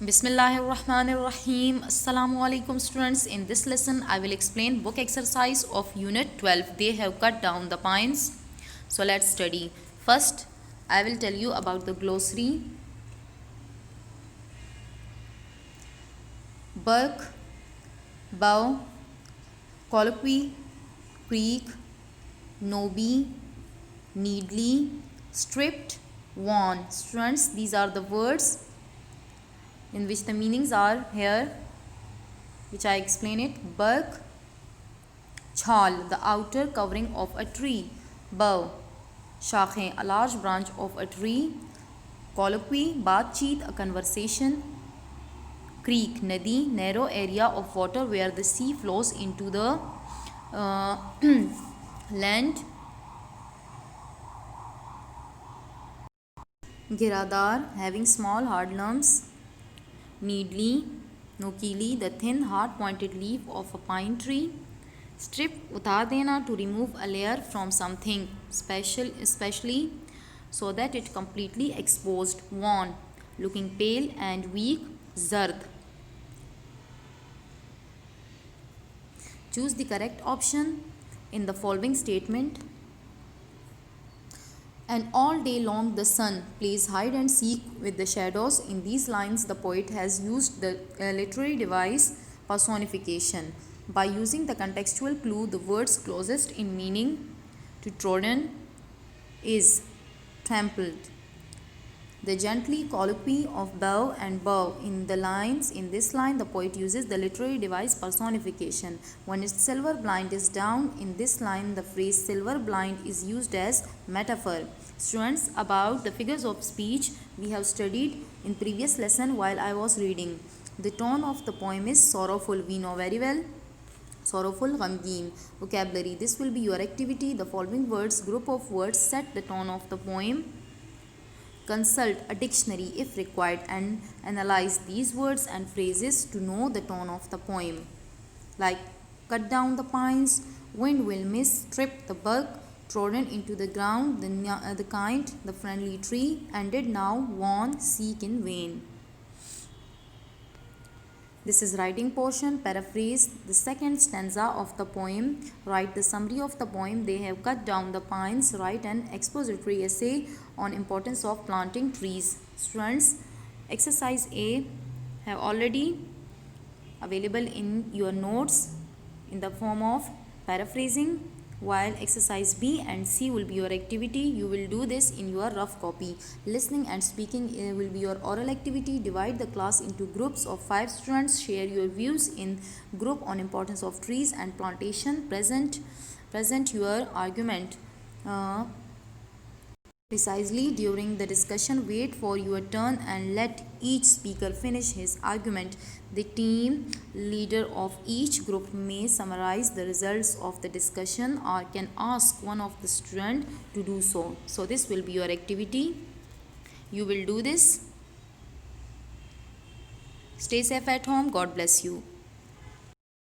Bismillahirrahmanirrahim. Assalamu alaikum students. In this lesson I will explain book exercise of unit 12. They have cut down the pines. So let's study. First I will tell you about the glossary. Bark, bow, colloquy, creak, knobby, needly, stripped, worn. Students, these are the words in which the meanings are here, which I explain it. Bark, chhal, the outer covering of a tree. Bow, shakhein, a large branch of a tree. Colloquy, baatcheet, a conversation. Creek, nadi, narrow area of water where the sea flows into the land. Giradar, having small hard lumps. Needly, nokili, the thin hard pointed leaf of a pine tree. Strip, utar dena, to remove a layer from something special, especially so that it completely exposed. Worn, looking pale and weak. Zard. Choose the correct option in the following statement. And all day long the sun plays hide and seek with the shadows. In these lines, the poet has used the literary device personification. By using the contextual clue, the words closest in meaning to trodden is trampled. The gently colloquy of bow and bow. In this line, the poet uses the literary device personification. When its silver blind is down, in this line, the phrase silver blind is used as metaphor. Students, about the figures of speech we have studied in previous lesson while I was reading. The tone of the poem is sorrowful. We know very well. Sorrowful, ghamgeen. Vocabulary. This will be your activity. The following words, group of words, set the tone of the poem. Consult a dictionary if required and analyze these words and phrases to know the tone of the poem. Like cut down the pines, wind will miss, strip the bark, trodden into the ground, the kind, the friendly tree, ended now, worn, seek in vain. This is writing portion. Paraphrase the second stanza of the poem. Write the summary of the poem. They have cut down the pines. Write an expository essay on importance of planting trees. Students, exercise A have already available in your notes in the form of paraphrasing, while exercise B and C will be your activity. You will do this in your rough copy. Listening and speaking will be your oral activity. Divide the class into groups of 5 students. Share your views in group on importance of trees and plantation. Present your argument precisely during the discussion. Wait for your turn and let each speaker finish his argument. The team leader of each group may summarize the results of the discussion or can ask one of the students to do so. So this will be your activity. You will do this. Stay safe at home. God bless you.